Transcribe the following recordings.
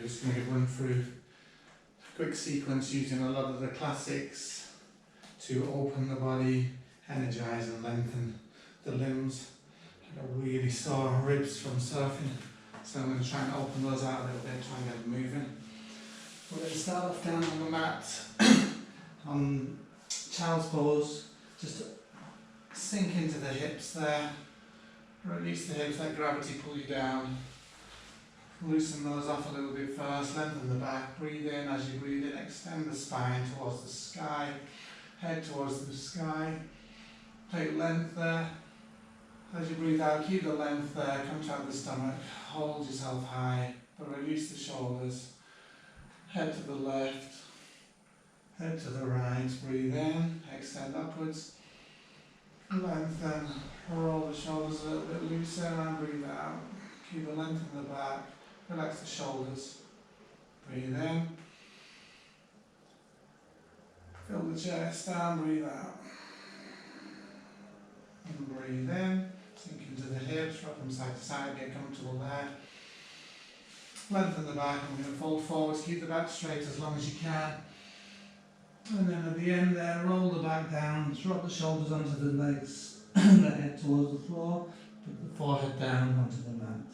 just going to run through a quick sequence using a lot of the classics to open the body, energise and lengthen the limbs. I got really sore ribs from surfing, so I'm going to try and open those out a little bit, try and get them moving. We're going to start off down on the mat on child's pose, just sink into the hips there, release the hips, let gravity pull you down, loosen those off a little bit first, lengthen the back, breathe in. As you breathe in, extend the spine towards the sky, head towards the sky, take length there. As you breathe out, keep the length there, contract the stomach, hold yourself high, but release the shoulders, head to the left, head to the right, breathe in, extend upwards, lengthen, roll the shoulders a little bit looser and breathe out. Keep the length in the back, relax the shoulders, breathe in, fill the chest down, breathe out. And breathe in, sink into the hips, rock them side to side, get comfortable there. Lengthen the back, I'm going to fold forwards, keep the back straight as long as you can. And then at the end there, roll the back down, drop the shoulders onto the legs, and the head towards the floor, put the forehead down onto the mat.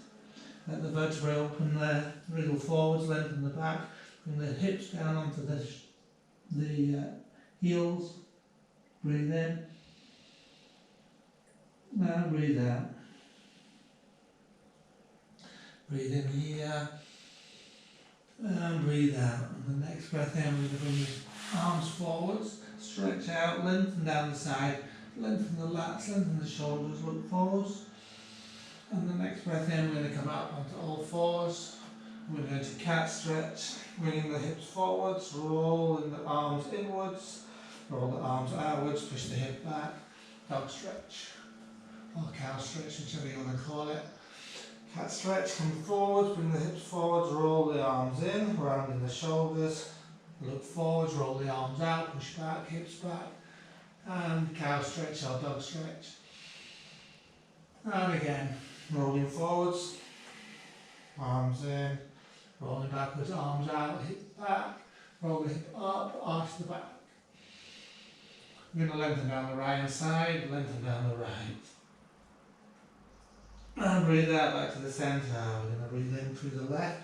Let the vertebrae open there, wriggle forwards, lengthen the back, bring the hips down onto the heels, breathe in, now breathe out. Breathe in here, and breathe out. And the next breath in, we're going to bring the arms forwards, stretch out, lengthen down the side, lengthen the lats, lengthen the shoulders, look forwards. And the next breath in, we're going to come up onto all fours. We're going to cat stretch, bringing the hips forwards, rolling the arms inwards, roll the arms outwards, push the hip back, dog stretch, or cow stretch, whichever you want to call it. Cat stretch, come forwards, bring the hips forwards, roll the arms in, rounding the shoulders, look forwards, roll the arms out, push back, hips back, and cow stretch or dog stretch. And again, rolling forwards, arms in, rolling backwards, arms out, hip back, roll the hip up, arch the back. We're going to lengthen down the right hand side, lengthen down the right. And breathe out back to the centre. We're going to breathe in through the left.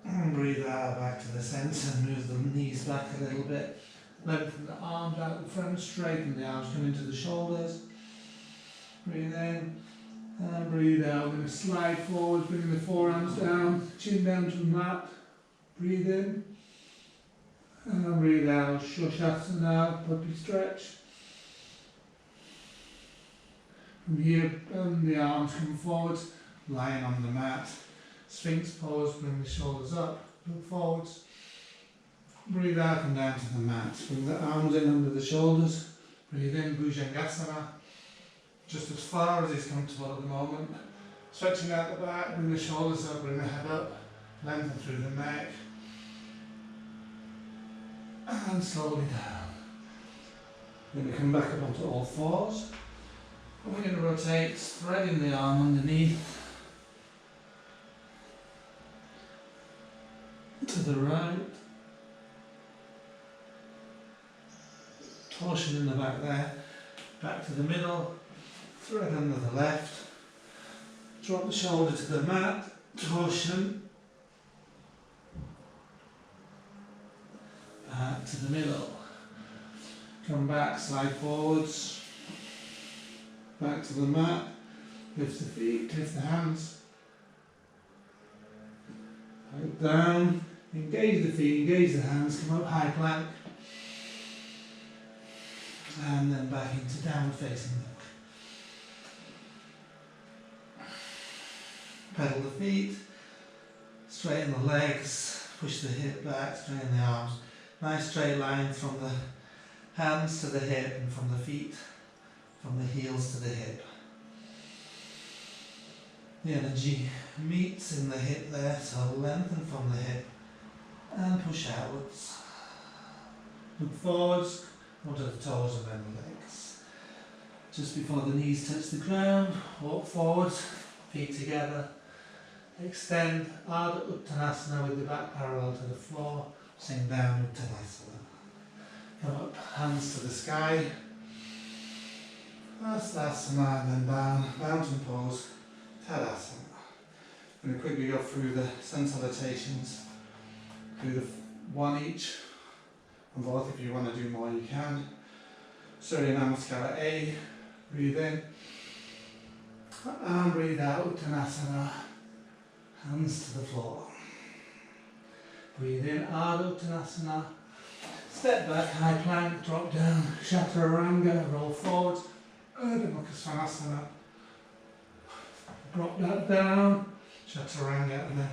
And breathe out back to the centre. Move the knees back a little bit. Lengthen the arms out the front, straighten the arms, come into the shoulders. Breathe in and breathe out. We're going to slide forward, bring the forearms down, chin down to the mat. Breathe in and breathe out. Shushasana, puppy stretch. From here, bend the arms, come forward, lying on the mat. Sphinx pose, bring the shoulders up, look forwards. Breathe out and down to the mat. Bring the arms in under the shoulders. Breathe in, Bhujangasana. Just as far as is comfortable at the moment. Stretching out the back, bring the shoulders up, bring the head up, lengthen through the neck. And slowly down. We're going to come back up onto all fours. We're going to rotate, spreading the arm underneath to the right, torsion in the back there, back to the middle, thread under the left, drop the shoulder to the mat, torsion, back to the middle, come back, slide forwards, back to the mat, lift the feet, lift the hands, hold down, engage the feet, engage the hands, come up high plank, and then back into downward facing dog. Pedal the feet, straighten the legs, push the hip back, straighten the arms. Nice straight line from the hands to the hip and from the feet, from the heels to the hip. The energy meets in the hip there, so lengthen from the hip and push outwards. Look forwards, onto the toes and then the legs. Just before the knees touch the ground, walk forwards, feet together, Extend Ardha Uttanasana with the back parallel to the floor. Sink down Uttanasana. Come up, hands to the sky. Hastasana and then down, mountain pose, Tadasana. I'm going to quickly go through the sun salutations. Do the one each, and both. If you want to do more you can. Surya Namaskara A, breathe in, and breathe out, Uttanasana, hands to the floor. Breathe in, Ardha Uttanasana, step back, high plank, drop down, Chaturanga, roll forward, Urdhva Mukha Svanasana, drop that down, Chaturanga, and then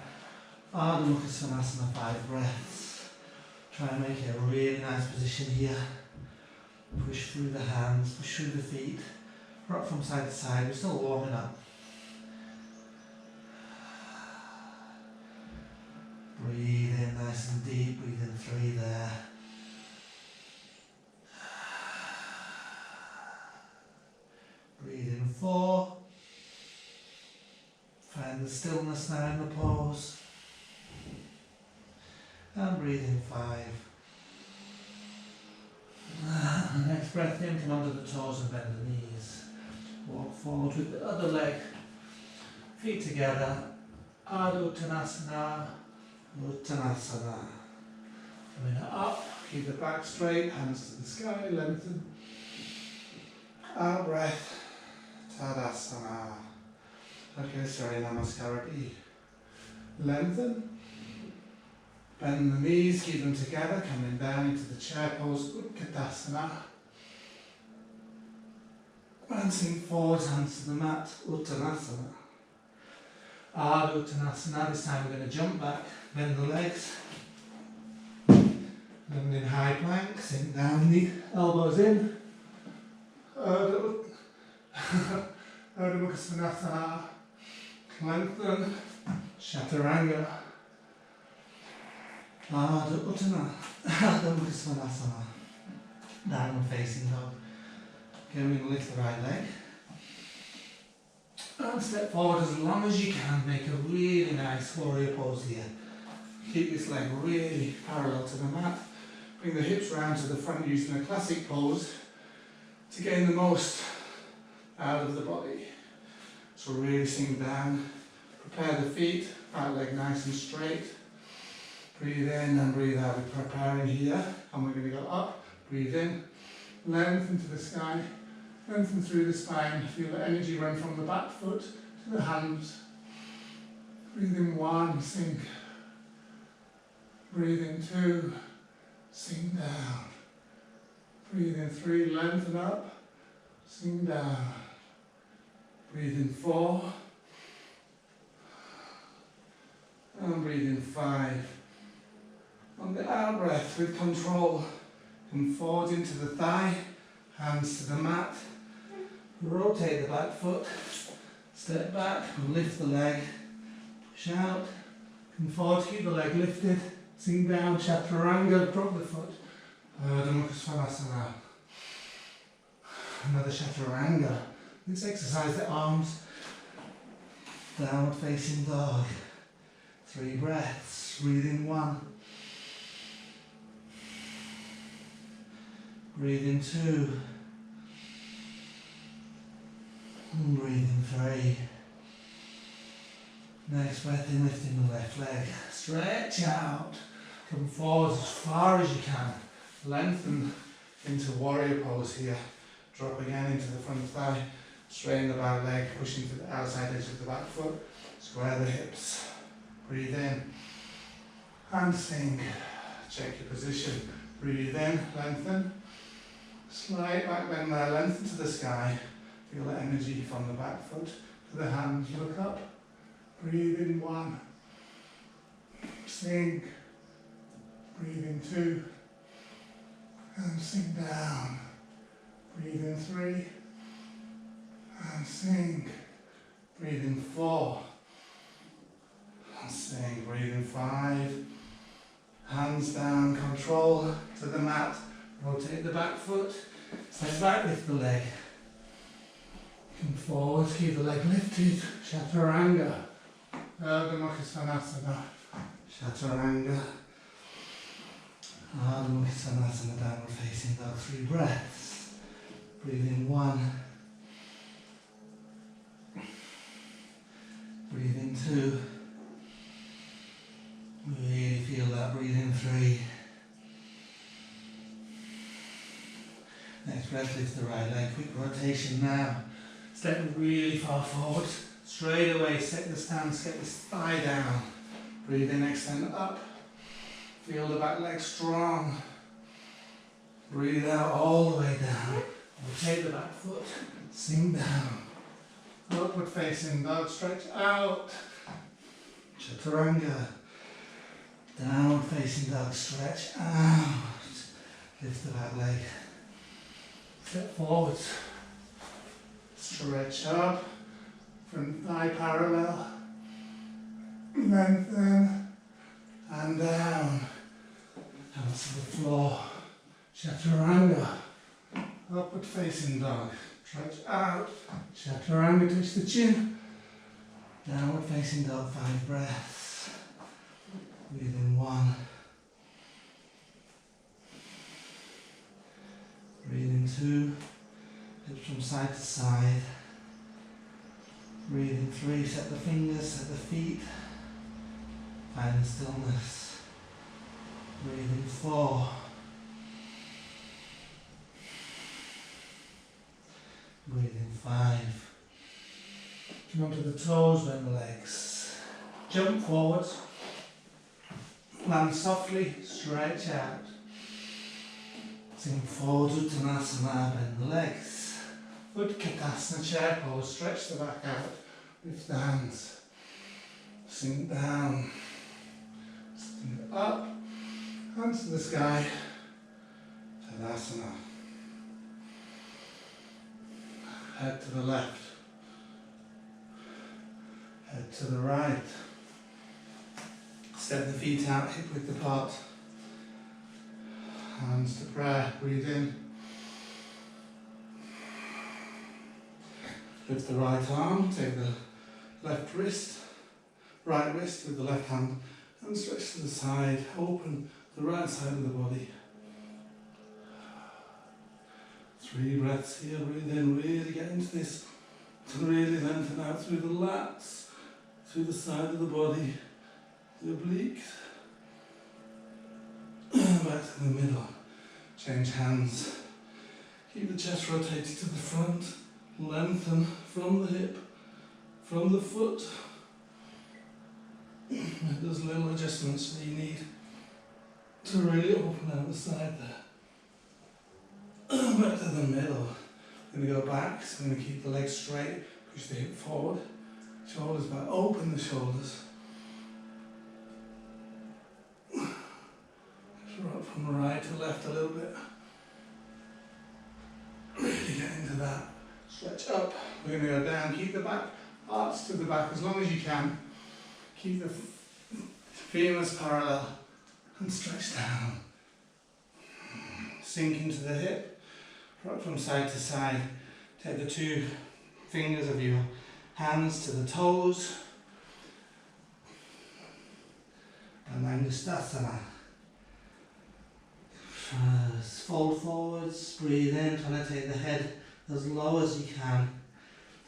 Ardha Mukha Svanasana, 5 breaths. Try and make it a really nice position here. Push through the hands, push through the feet, rock from side to side, we're still warming up. Breathe in nice and deep, breathe in 3 there. Breathe in 4. Find the stillness now in the pose. And breathe in 5. Next breath in, come onto the toes and bend the knees. Walk forward with the other leg. Feet together. Ardha Uttanasana, Uttanasana. Coming up, keep the back straight, hands to the sky, lengthen. Out breath, Tadasana. Okay, sorry, Namaskara E. Lengthen. Bend the knees, keep them together, coming down into the chair pose, Utkatasana. Bouncing forwards, hands to the mat, Uttanasana. Ardha Uttanasana, this time we're going to jump back, bend the legs. Land in high plank, sink down, knee, elbows in. Urdhva Mukha Svanasana. Lengthen, Chaturanga. Ardha Mukha Svanasana. Downward facing dog. Going to lift the right leg. And step forward as long as you can. Make a really nice warrior pose here. Keep this leg really parallel to the mat. Bring the hips round to the front using a classic pose to gain the most out of the body. So really sink down. Prepare the feet, right leg nice and straight. Breathe in and breathe out. We're preparing here, and we're going to go up. Breathe in, lengthen to the sky, lengthen through the spine. Feel the energy run from the back foot to the hands. Breathe in 1, sink. Breathe in 2, sink down. Breathe in 3, lengthen up, sink down. Breathe in 4. And breathe in 5. On the out breath with control, come forward into the thigh, hands to the mat, rotate the back foot, step back and lift the leg, push out, come forward, keep the leg lifted, sink down, Chaturanga, drop the foot, Urdhva Mukha Svanasana. Another Chaturanga. Let's exercise the arms, downward facing dog. 3 breaths, breathe in 1. Breathe in 2. And breathe in 3. Next breath in, lifting the left leg. Stretch out. Come forward as far as you can. Lengthen into warrior pose here. Drop again into the front thigh. Straighten the back leg, push into the outside edge of the back foot. Square the hips. Breathe in. And sink. Check your position. Breathe in, lengthen. Slight back bend there, lengthen to the sky. Feel the energy from the back foot to the hands. Look up. Breathe in 1. Sink. Breathe in 2. And sink down. Breathe in 3. And sink. Breathe in 4. And sink. Breathe in 5. Hands down, control to the mat. Rotate the back foot. Step back, lift the leg. Come forward, keep the leg lifted. Chaturanga. Ardha Mukha Svanasana, Chaturanga. Ardha Mukha Svanasana, downward facing dog. 3 breaths. Breathe in 1. Breathe in 2. Really feel that. Breathe in 3. Next breath, lift the right leg. Quick rotation now. Step really far forward. Straight away, set the stance, get this thigh down. Breathe in, extend up. Feel the back leg strong. Breathe out all the way down. Rotate the back foot. Sink down. Upward facing dog, stretch out. Chaturanga. Downward facing dog, stretch out. Lift the back leg. Step forwards. Stretch up. Front thigh parallel. Lengthen. And down. Hands to the floor. Chaturanga. Upward facing dog. Stretch out. Chaturanga, touch the chin. Downward facing dog, 5 breaths. Breathe in 1. Breathe in 2. Hips from side to side. Breathe in 3. Set the fingers, set the feet. Find the stillness. Breathe in 4. Breathe in 5. Come onto the toes, bend the legs. Jump forwards. Land softly, stretch out. Sink forward, Uttanasana, bend the legs. Utkatasana, chair pose, stretch the back out. Lift the hands. Sink down. Sink up. Hands to the sky. Tadasana. Head to the left. Head to the right. Step the feet out, hip width apart. Hands to prayer, breathe in. Lift the right arm, take the left wrist, right wrist with the left hand and stretch to the side, open the right side of the body. 3 breaths here, breathe in, really get into this, to really lengthen out through the lats, through the side of the body, the obliques, back to the middle, change hands, keep the chest rotated to the front, lengthen from the hip, from the foot, make those little adjustments that you need to really open out the side there. Back to the middle. I'm going to go back, so I'm going to keep the legs straight, push the hip forward, shoulders back, open the shoulders. Right from right to left a little bit. Really get into that. Stretch up. We're going to go down, keep the back, arch to the back as long as you can. Keep the femurs parallel and stretch down. Sink into the hip. Rock from side to side. Take the 2 fingers of your hands to the toes. And Anustasana. Fold forwards, breathe in, trying to take the head as low as you can.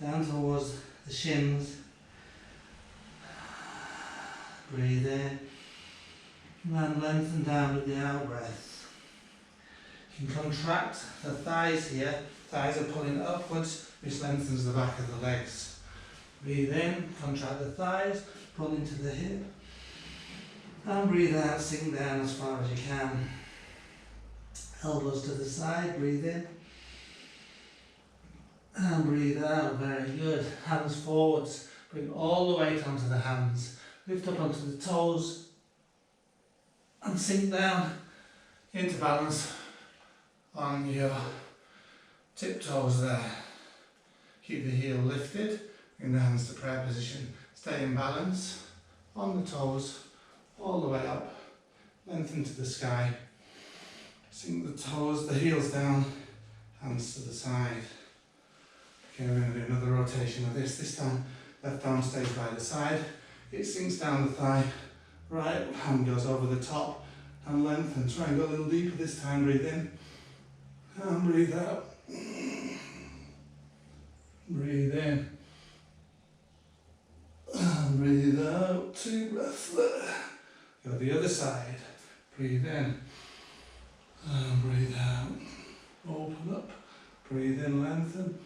Down towards the shins. Breathe in. And lengthen down with the out breath. You can contract the thighs here. Thighs are pulling upwards, which lengthens the back of the legs. Breathe in, contract the thighs, pull into the hip. And breathe out, sink down as far as you can. Elbows to the side, breathe in. And breathe out, very good. Hands forwards, bring all the weight onto the hands. Lift up onto the toes. And sink down into balance on your tiptoes there. Keep the heel lifted, bring the hands to prayer position. Stay in balance on the toes, all the way up, lengthen to the sky. Sink the toes, the heels down, hands to the side. Okay, we're going to do another rotation of this. This time, left arm stays by the side. it sinks down the thigh. Right hand goes over the top and lengthen. Try and go a little deeper this time. Breathe in and breathe out. Breathe in and breathe out. 2 breaths there. Go the other side. Breathe in and breathe out. Open up. Breathe in, lengthen.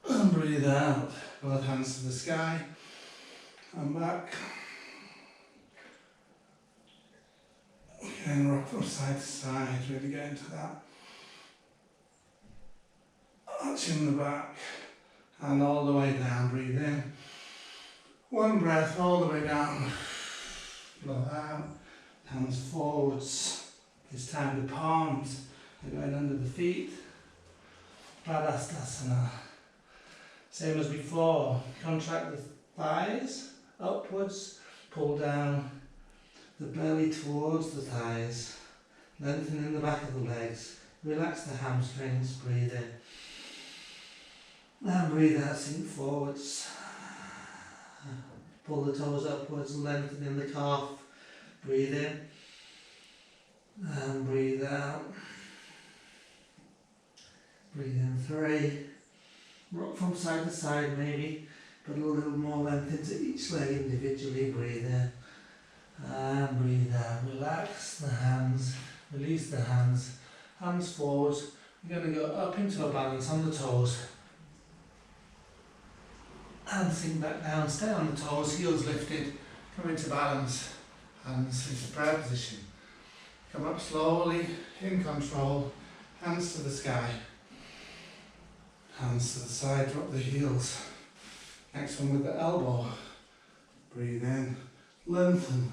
And breathe out. Both hands to the sky and back. Again, rock from side to side. Really get into that. Arch in the back and all the way down. Breathe in. 1 breath all the way down. Blow out. Hands forwards. This time the palms are going under the feet. Padastasana. Same as before. Contract the thighs upwards. Pull down the belly towards the thighs. Lengthen in the back of the legs. Relax the hamstrings. Breathe in. And breathe out, sink forwards. Pull the toes upwards, lengthen in the calf. Breathe in. And breathe out. Breathe in 3. Rock from side to side maybe, but a little more length into each leg individually. Breathe in. And breathe out. Relax the hands. Release the hands. Hands forwards. We're going to go up into a balance on the toes. And sink back down, stay on the toes, heels lifted, come into balance, hands into prayer position. Come up slowly, in control, hands to the sky, hands to the side, drop the heels. Next one with the elbow, breathe in, lengthen.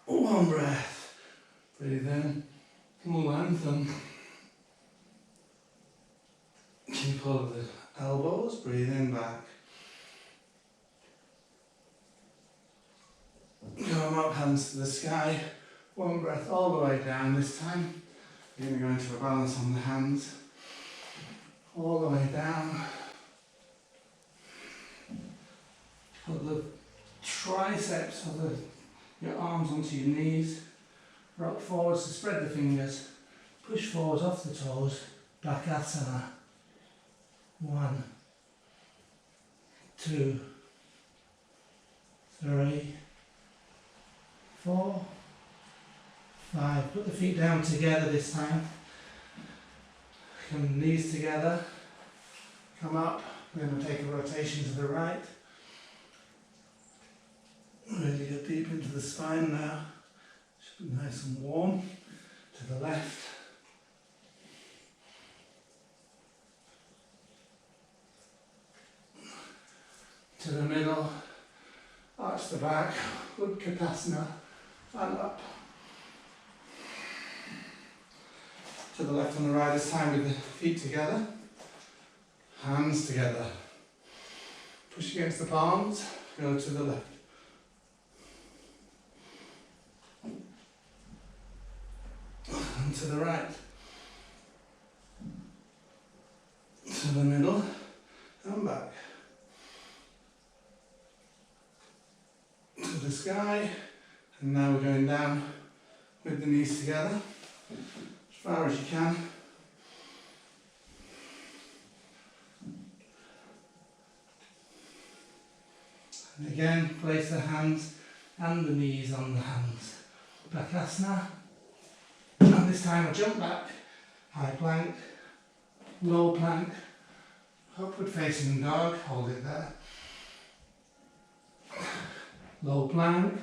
One breath, breathe in, lengthen. Keep hold of the elbows, breathe in back. Come up, hands to the sky. 1 breath all the way down this time. You're going to go into a balance on the hands. All the way down. Put the triceps of your arms onto your knees. Rock forwards to spread the fingers. Push forwards off the toes. Bakasana. 1, 2, 3, 4, 5. Put the feet down together this time. Come knees together. Come up. We're going to take a rotation to the right. Really get deep into the spine now. Should be nice and warm. To the left. To the middle, arch the back, Utkatasana, and up. To the left and the right this time with the feet together, hands together. Push against the palms, go to the left. And to the right. To the middle, and back. To the sky, and now we're going down with the knees together as far as you can. And again, place the hands and the knees on the hands. Bakasana. And this time I jump back, high plank, low plank, upward facing dog, hold it there. Low plank,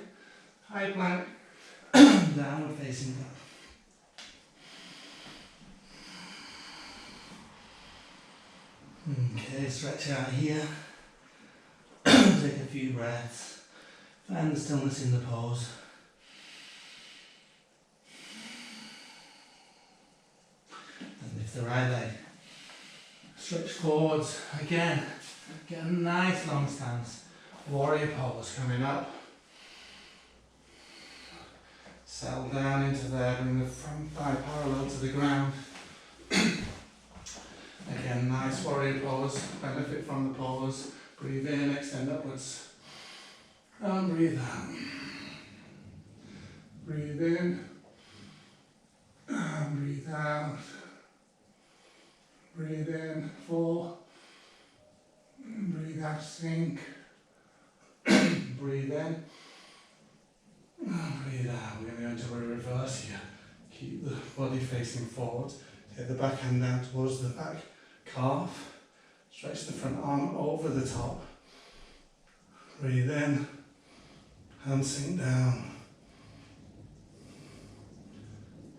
high plank, downward facing dog. Okay, stretch out here. Take a few breaths. Find the stillness in the pose. And lift the right leg. Stretch forwards again. Get a nice long stance. Warrior pose coming up. Settle down into there, bring the front thigh parallel to the ground. Again, nice warrior pose, benefit from the pose. Breathe in, extend upwards. And breathe out. Breathe in. And breathe out. Breathe in, 4. Breathe out, sink. Breathe in. And breathe out. We're going to go into a reverse here. Keep the body facing forward. Take the back hand down towards the back calf. Stretch the front arm over the top. Breathe in. Hand sink down.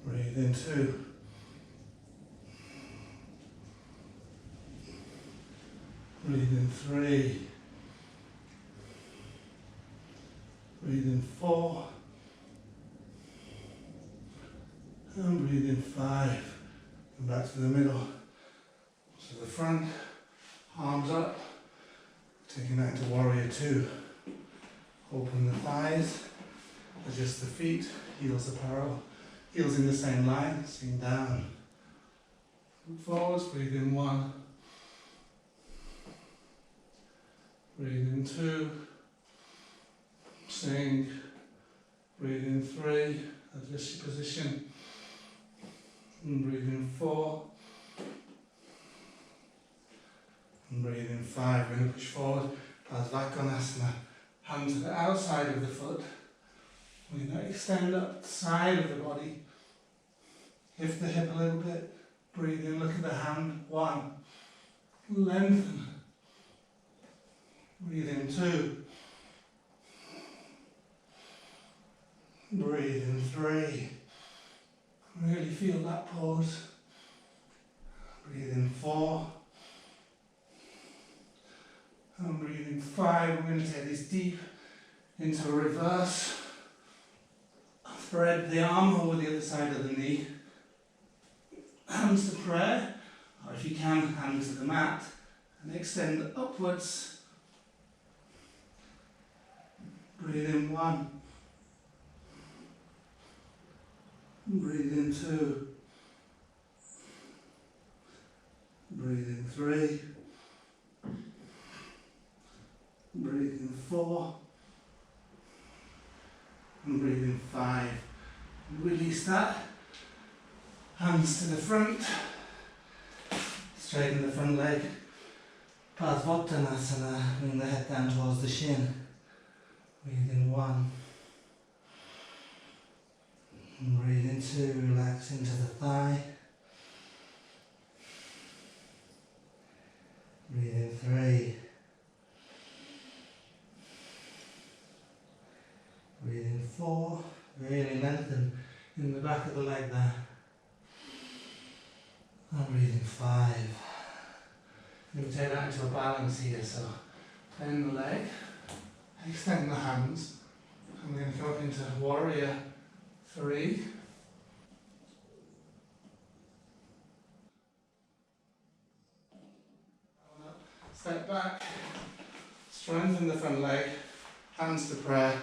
Breathe in 2. Breathe in 3. Breathe in 4. And breathe in 5. Come back to the middle. So the front, arms up. Taking that into warrior 2. Open the thighs. Adjust the feet. Heels are parallel. Heels in the same line. Sink down. Look forwards. Breathe in 1. Breathe in 2. Sink. Breathe in 3. Adjust your position. And breathe in 4. And breathe in 5. We're going to push forward. Padvakonasana. Hand to the outside of the foot. We're going to extend up the side of the body. Lift the hip a little bit. Breathe in. Look at the hand. 1. Lengthen. Breathe in 2. Breathe in 3. Really feel that pose. Breathe in 4. And breathe in 5. We're going to take this deep into a reverse. Thread the arm over the other side of the knee. Hands to prayer, or if you can, hands to the mat. And extend upwards. Breathe in 1. Breathe in 2. Breathe in 3. Breathe in 4. And breathe in 5. Release that. Hands to the front. Straighten the front leg. Padvakonasana. Bring the head down towards the shin. Breathe in 1. And breathe in 2. Relax into the thigh. Breathe in 3. Breathe in 4. Really lengthen in the back of the leg there. And breathe in 5. We're going to take that into a balance here. So bend the leg, extend the hands, and we're going to go up into warrior 3. Step back, strengthen the front leg, hands to prayer,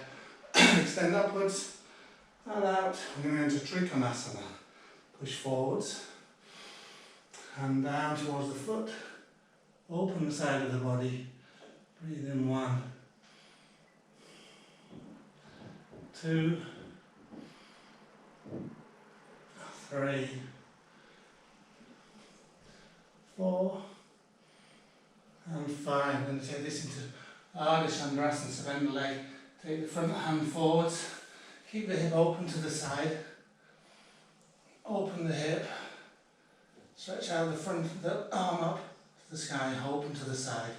extend upwards and out. We're going to enter Trikonasana. Push forwards, hand down towards the foot, open the side of the body, breathe in 1, 2, 3, 4, and 5. I'm going to take this into Ardha Chandrasana, so bend the leg, take the front hand forwards, keep the hip open to the side, open the hip, stretch out the arm up to the sky, open to the side,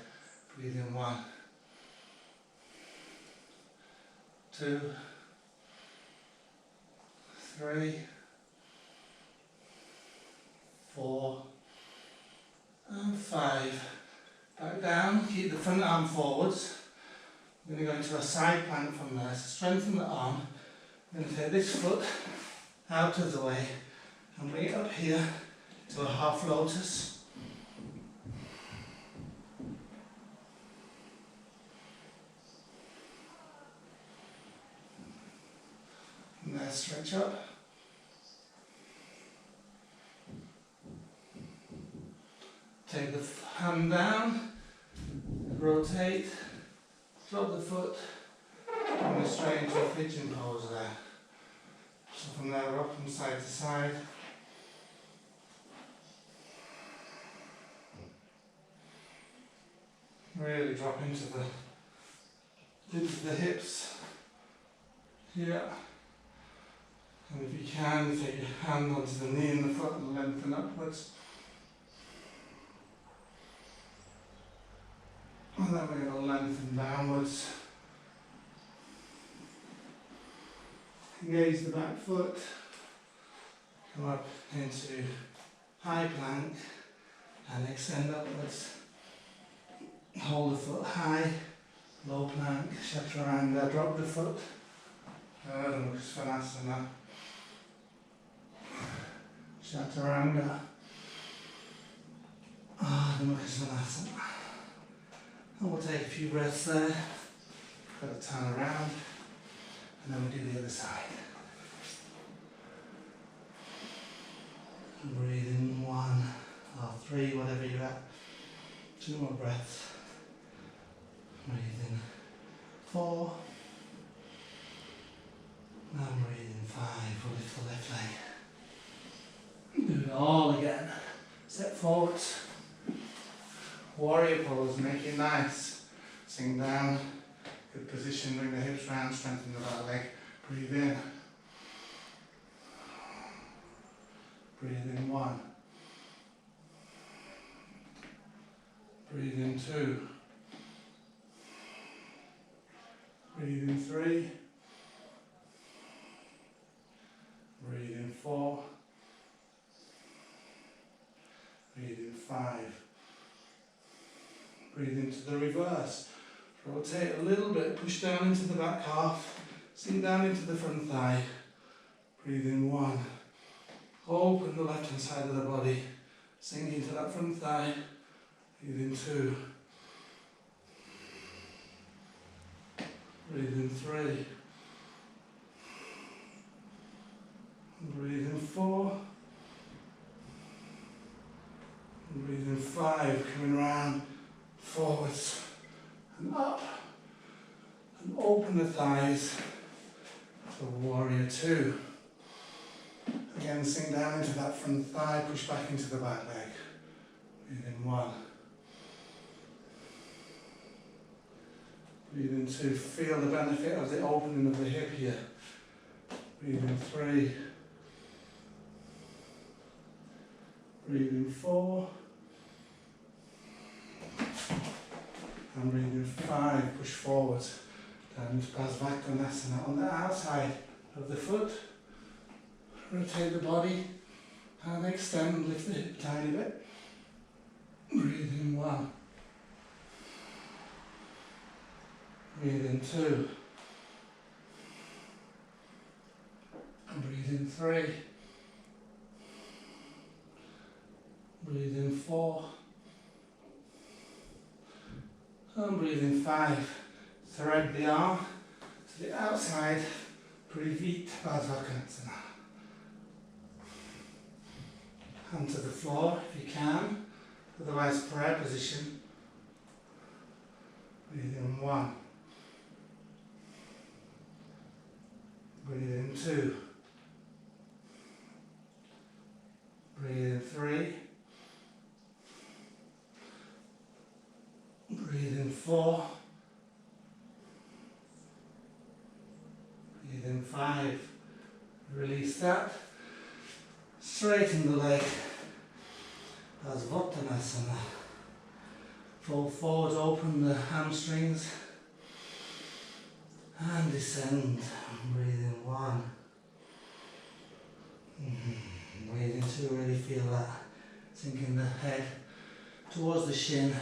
breathe in 1, 2, 3, 4, and 5. Back down, keep the front arm forwards. We're going to go into a side plank from there, so strengthen the arm. We're going to take this foot out of the way and bring it up here to a half lotus. And there, stretch up. take the hand down, rotate, drop the foot, and we're straight into a pigeon pose there. So from there, up from side to side. Really drop into the hips. Yeah. And if you can, take your hand onto the knee and the foot and lengthen upwards. And then we're going to lengthen downwards. Engage the back foot. Come up into high plank and extend upwards. Hold the foot high, low plank, chaturanga, drop the foot. Ardha Mukha Svanasana. Chaturanga. Ardha Mukha Svanasana. And we'll take a few breaths there. Got to turn around. And then we do the other side. And breathe in 1 or 3, whatever you're at. 2 more breaths. Breathe in 4. And breathe in 5. We'll lift the left leg. Do it all again. Step forwards. Warrior pose, make it nice. Sink down. Good position, bring the hips round, strengthen the back leg. Breathe in. Breathe in 1. Breathe in 2. Breathe in 3. Breathe in 4. Breathe in 5. Breathe into the reverse. Rotate a little bit, push down into the back half, sink down into the front thigh. Breathe in 1. Open the left hand side of the body, sink into that front thigh. Breathe in 2. Breathe in 3. Breathe in 4. Breathe in 5, coming round, forwards and up. And open the thighs for warrior 2. Again, sink down into that front thigh, push back into the back leg. Breathe in 1. Breathe in 2. Feel the benefit of the opening of the hip here. Breathe in 3. Breathe in 4. And breathe in 5. Push forward. Down into Parsvakonasana on the outside of the foot. Rotate the body and extend, lift the hip a tiny bit. Breathe in 1. Breathe in 2. And breathe in 3. Breathe in 4. And breathe in 5. Thread the arm to the outside. Breathe Parsvakonasana. Hand to the floor if you can, otherwise prayer position. Breathe in 1. Breathe in 2. Breathe in 3. Breathe in 4. Breathe in 5. Release that. Straighten the leg. Parsvakonasana. Fold forward, open the hamstrings. And descend. Breathe in 1. Breathe in 2, really feel that. Sinking the head towards the shin.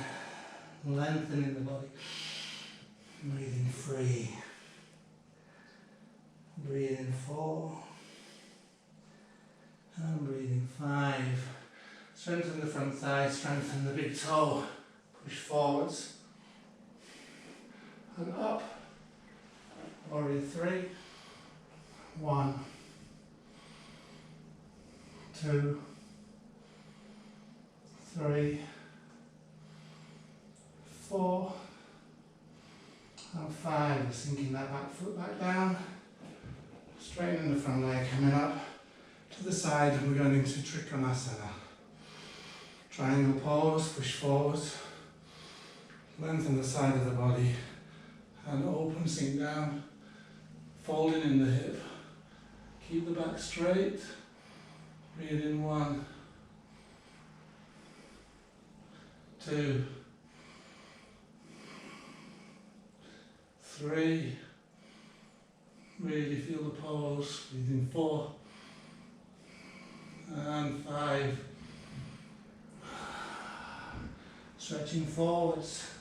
Lengthening the body. Breathe in 3. Breathe in 4. And breathe in 5. Strengthen the front thigh, strengthen the big toe. Push forwards. And up. Warrior 3. 1. 2. 3. 4 and 5. We're sinking that back foot back down, straightening the front leg, coming up to the side, and we're going into Trikonasana. Triangle pose, push forwards, lengthen the side of the body, and open, sink down, folding in the hip. Keep the back straight, breathe in 1, 2, 3, really feel the pose, breathe in 4, and 5, stretching forwards,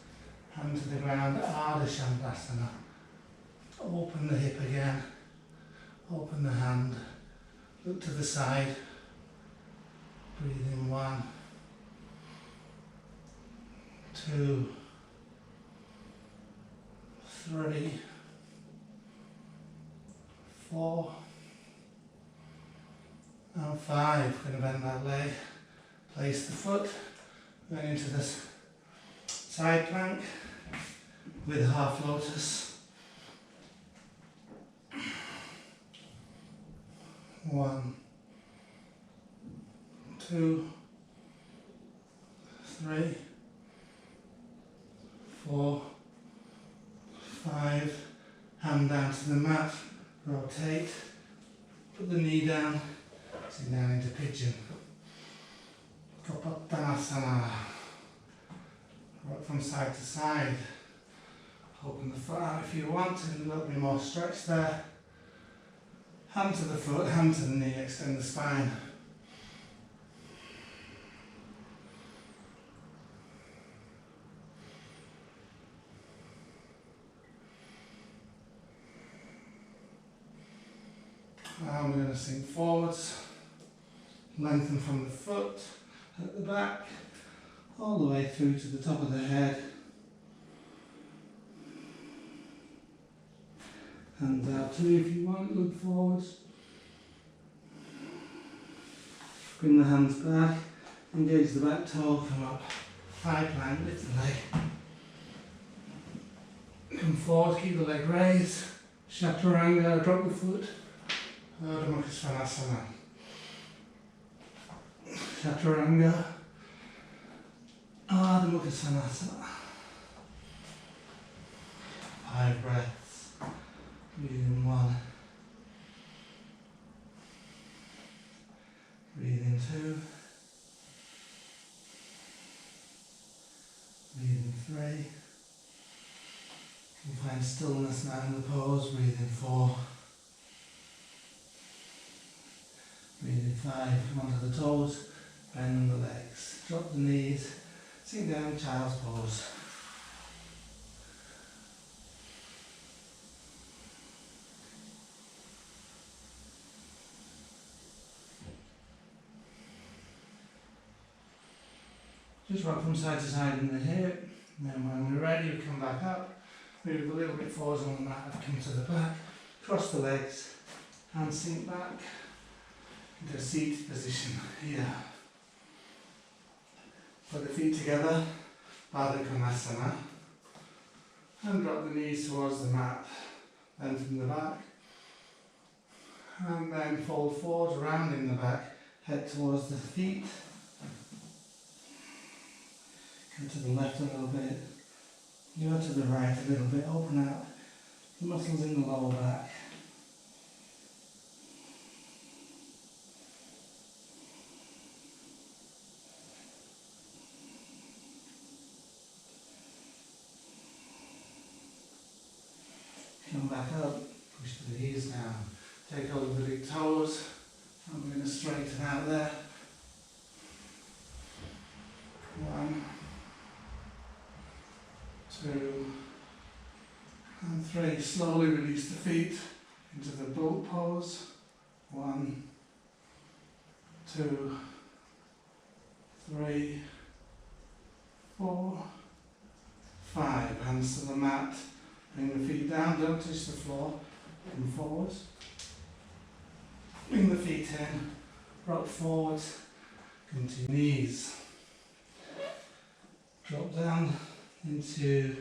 hand to the ground, Ardha Shandasana, open the hip again, open the hand, look to the side, breathe in 1, 2, 3, 4, and 5. Going to bend that leg, place the foot, then into this side plank with half lotus. 1, 2, 3, 4, 5, hand down to the mat, rotate, put the knee down, sit down into pigeon. Kapottanasana, rock from side to side, open the foot out if you want to, a little bit more stretch there. Hand to the foot, hand to the knee, extend the spine. Now we're going to sink forwards, lengthen from the foot at the back, all the way through to the top of the head. Hands out too if you want, look forwards. Bring the hands back, engage the back toe, come up, high plank, lift the leg. Come forward, keep the leg raised, Chaturanga, drop the foot, Ardha Mukha Svanasana. Chaturanga, Ardha Mukha Svanasana. 5 breaths. Breathe in 1. Breathe in 2. Breathe in 3. You can find stillness now in the pose. Breathe in 4. Breathe in 5. Come onto the toes. Bend the legs. Drop the knees. Sink down, child's pose. Just rock from side to side in the hip, and then when we're ready we come back up, move a little bit forwards on the mat, come to the back, cross the legs, and sink back into a seated position here. Put the feet together, Baddha Konasana, and drop the knees towards the mat, lengthen the back, and then fold forward, rounding the back, head towards the feet. Go to the left a little bit, go to the right a little bit, open out the muscles in the lower back. Come back up, push the knees down, take hold of the big toes, and we're going to straighten out there. 1, 2, and 3. Slowly release the feet into the boat pose. 1, 2, 3, 4, 5. Hands to the mat. Bring the feet down, don't touch the floor. Come forwards. Bring the feet in. Rock forwards. Come to your knees. Drop down into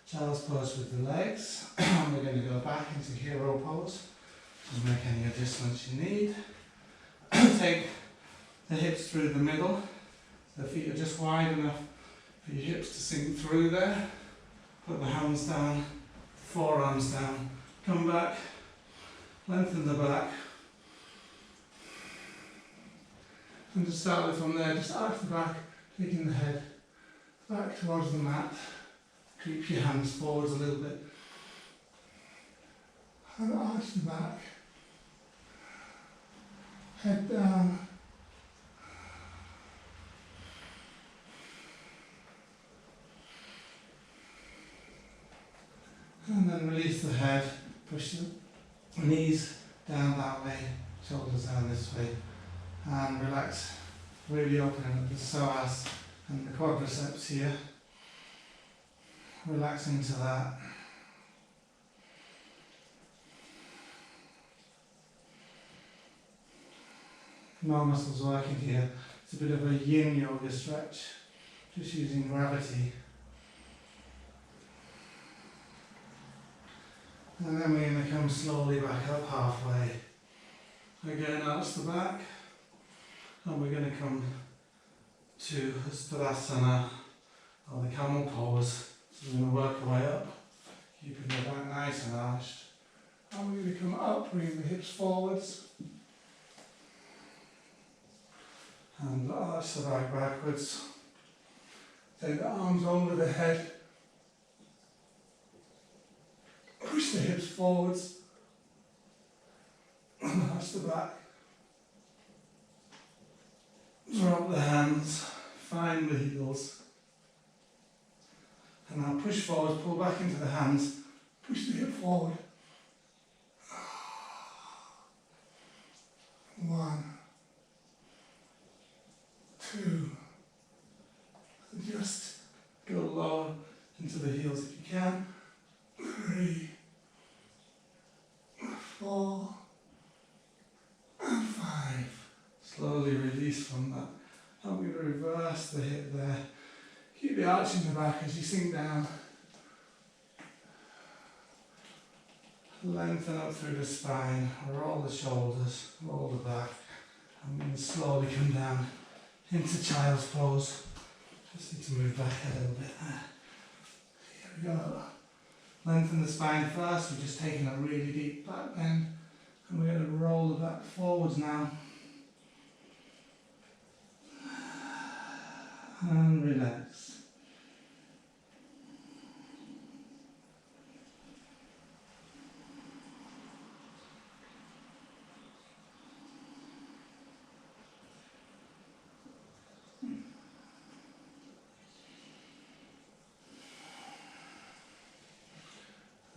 child's pose with the legs. We're going to go back into hero pose. Just make any adjustments you need. Take the hips through the middle. The feet are just wide enough for your hips to sink through there. Put the hands down, forearms down. Come back, lengthen the back. And just start from there, just arch the back, taking the head back towards the mat. Creep your hands forwards a little bit. And arch the back. Head down. And then release the head, push the knees down that way, shoulders down this way. And relax, really opening up the psoas and the quadriceps here. Relax into that. No muscles working here. It's a bit of a yin yoga stretch, just using gravity. And then we're going to come slowly back up halfway. Again, arch the back. And we're going to come to Tadasana, or the Camel Pose. So we're going to work our way up, keeping the back nice and arched. And we're going to come up, bringing the hips forwards. And arch the back backwards. Take the arms over the head. Push the hips forwards. And arch the back. Drop the hands, find the heels. And now push forward, pull back into the hands, push the hip forward. 1, 2. Just go lower into the heels if you can. 3, 4, and 5. Slowly release from that. I'm going to reverse the hip there. Keep the arch in the back as you sink down. Lengthen up through the spine, roll the shoulders, roll the back. I'm going to slowly come down into child's pose. Just need to move back a little bit there. Here we go. Lengthen the spine first. We're just taking a really deep back bend. And we're going to roll the back forwards now. And relax.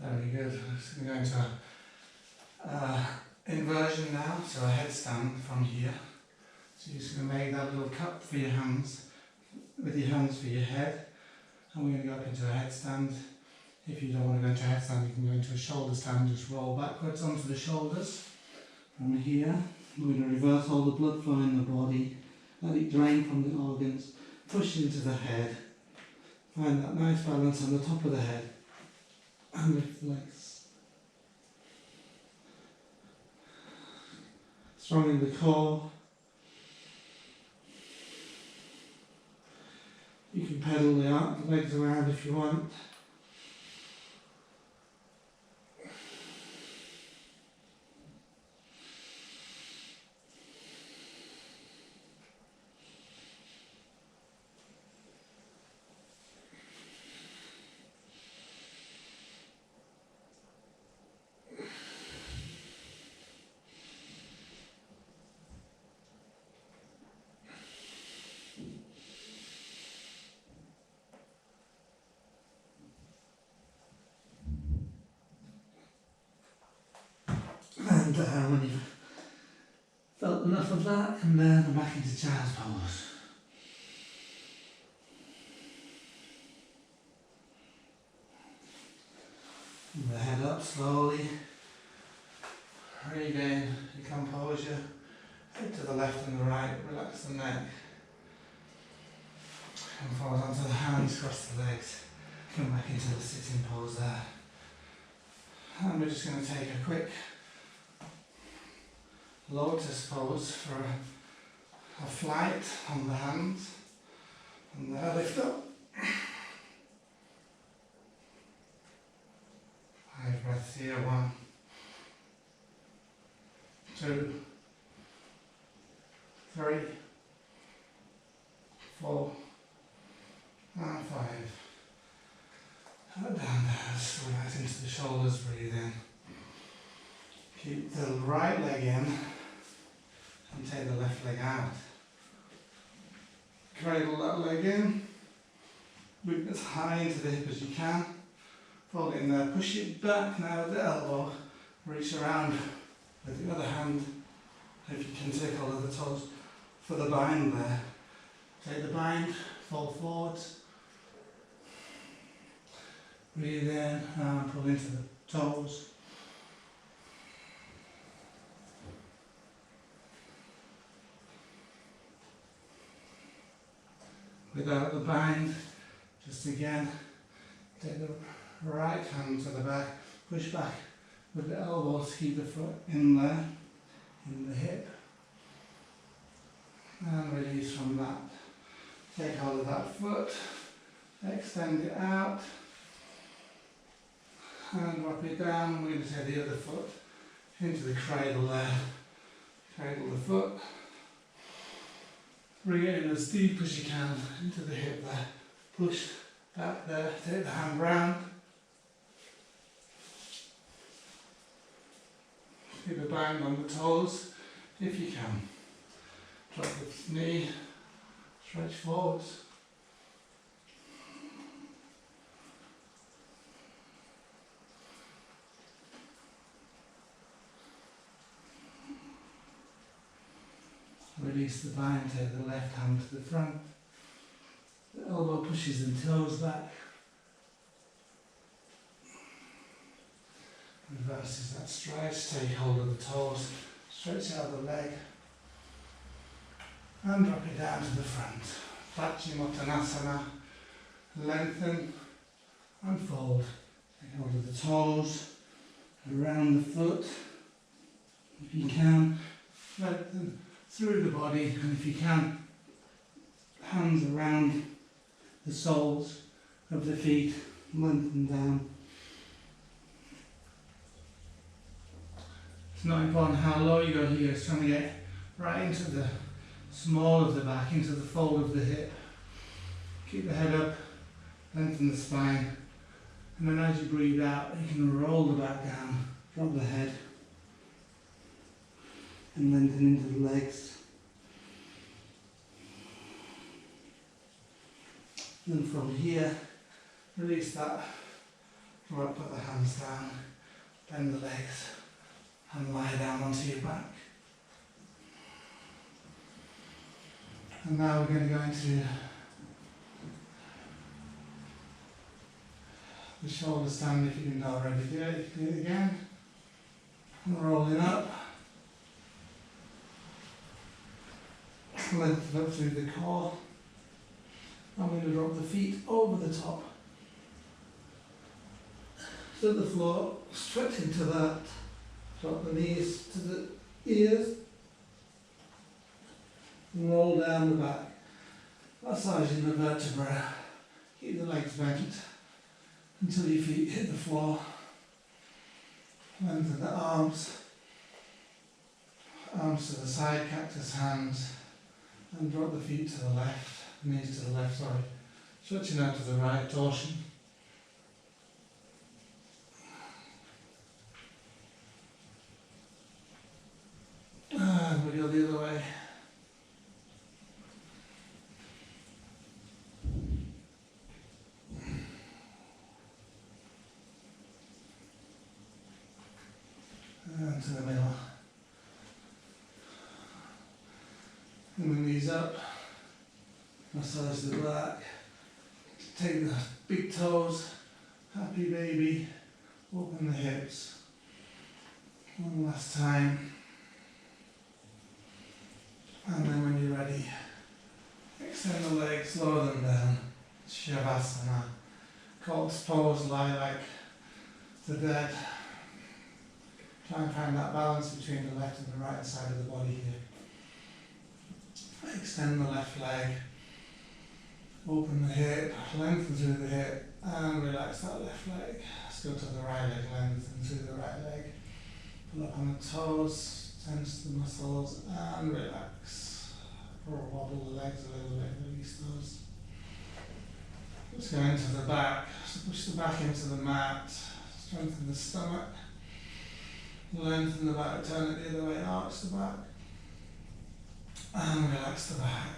Very good. So we're going to inversion now, so a headstand from here. So you're just going to make that little cup for your hands, with your hands for your head, and we're going to go up into a headstand. If you don't want to go into a headstand, you can go into a shoulder stand, just roll backwards onto the shoulders. From here, we're going to reverse all the blood flow in the body, let it drain from the organs, push into the head, find that nice balance on the top of the head, and lift the legs. Strong in the core. You can pedal the legs around if you want. And when you've felt enough of that, come down and back into child's pose. Move the head up slowly. Regain your composure. Head to the left and the right. Relax the neck. Come forward onto the hands, cross the legs. Come back into the sitting pose there. And we're just going to take a quick Lotus pose for a flight on the hands. And there, lift up. 5 breaths here. 1, 2, 3, 4, and 5. Down there, squeeze into the shoulders, breathe in. Keep the right leg in and take the left leg out. Cradle that leg in, bring as high into the hip as you can. Fold it in there, push it back now with the elbow, reach around with the other hand. If you can take hold of the toes for the bind there. Take the bind, fold forwards. Breathe in and pull into the toes. Without the bind, just again, take the right hand to the back, push back with the elbows, keep the foot in there, in the hip, and release from that. Take hold of that foot, extend it out, and drop it down. We're going to take the other foot into the cradle there, cradle the foot. Bring it in as deep as you can into the hip there. Push back there, take the hand round. Keep a bind on the toes if you can. Drop the knee, stretch forwards. Release the bind, take the left hand to the front. The elbow pushes the toes back. Reverses that stretch, take hold of the toes, stretch out the leg, and drop it down to the front. Paschimottanasana, lengthen and fold. Take hold of the toes, around the foot, if you can, lengthen through the body, and if you can, hands around the soles of the feet, lengthen down. It's not important how low you go here, it's trying to get right into the small of the back, into the fold of the hip. Keep the head up, lengthen the spine, and then as you breathe out, you can roll the back down, drop the head, and lengthen into the legs. Then from here, release that, right, put the hands down, bend the legs, and lie down onto your back. And now we're going to go into the shoulder stand. If you didn't already do it, you can do it again. And rolling up. Lengthen up through the core. I'm going to drop the feet over the top to the floor, stretch into that, drop the knees to the ears, roll down the back, massaging the vertebra, keep the legs bent until your feet hit the floor, lengthen the arms to the side, cactus hands, and drop the feet to the left. Knees to the left, sorry. Stretching out to the right, torsion. And we go the other way. And to the middle. And the knees up. Massage the back, take the big toes, happy baby, open the hips. One last time. And then when you're ready, extend the legs, lower them down, Shavasana. Corpse pose, lie like the dead. Try and find that balance between the left and the right side of the body here. Extend the left leg, open the hip, lengthen through the hip, and relax that left leg. Let's go to the right leg, lengthen through the right leg. Pull up on the toes, tense the muscles, and relax. Or wobble the legs a little bit, release those. Let's go into the back. So push the back into the mat, strengthen the stomach, lengthen the back, turn it the other way, arch the back, and relax the back.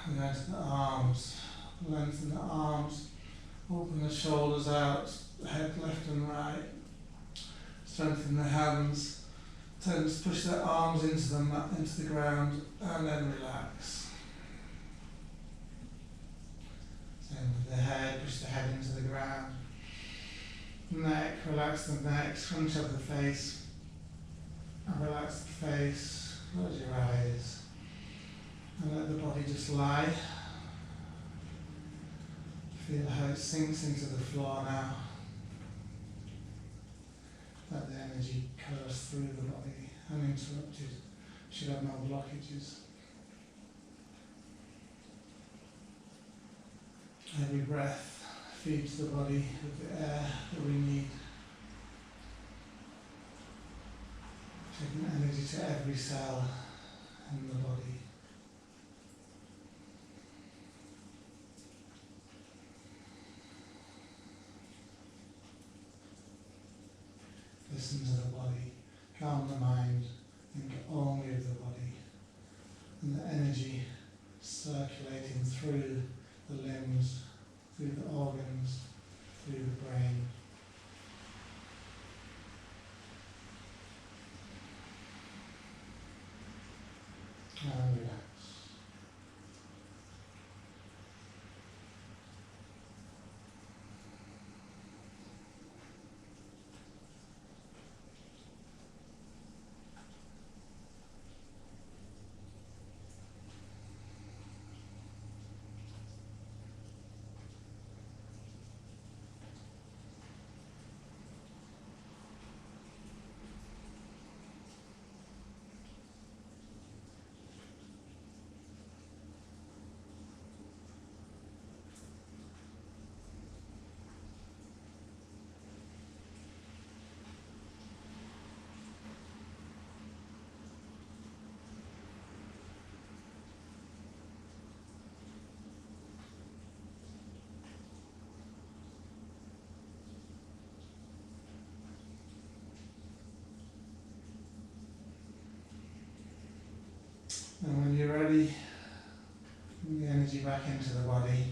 We're going to the arms, lengthen the arms, open the shoulders out, head left and right, strengthen the hands, push the arms into the mat, into the ground, and then relax. Same with the head, push the head into the ground. Neck, relax the neck, scrunch up the face, and relax the face, close your eyes, and let the body just lie. Feel how it sinks into the floor now. Let the energy course through the body, uninterrupted. Should have no blockages. Every breath feeds the body with the air that we need. Taking energy to every cell in the body. Listen to the body, calm the mind, think only of the body, and the energy circulating through the limbs, through the organs, through the brain. And relax. And when you're ready, bring the energy back into the body.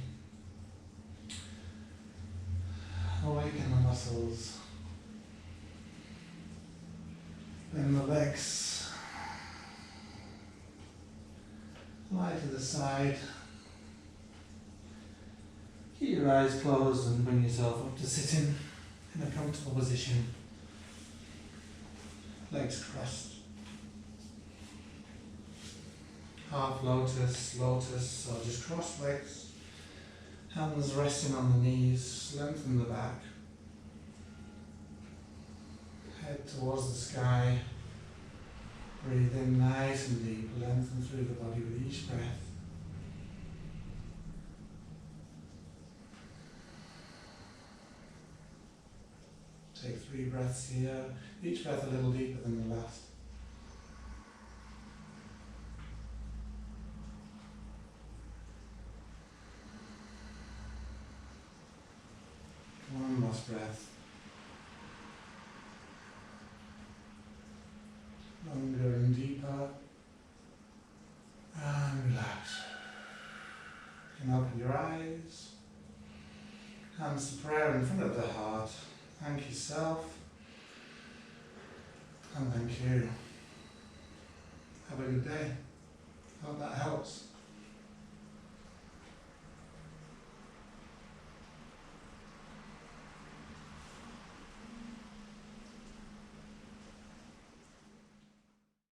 Awaken the muscles. Bend the legs. Lie to the side. Keep your eyes closed and bring yourself up to sitting in a comfortable position. Legs crossed. Half lotus, lotus, or just cross legs. Hands resting on the knees, lengthen the back. Head towards the sky. Breathe in nice and deep, lengthen through the body with each breath. Take 3 breaths here, each breath a little deeper than the last. One last breath. Longer and deeper. And relax. You can open your eyes. Hands to prayer in front of the heart. Thank yourself. And thank you. Have a good day. Hope that helps.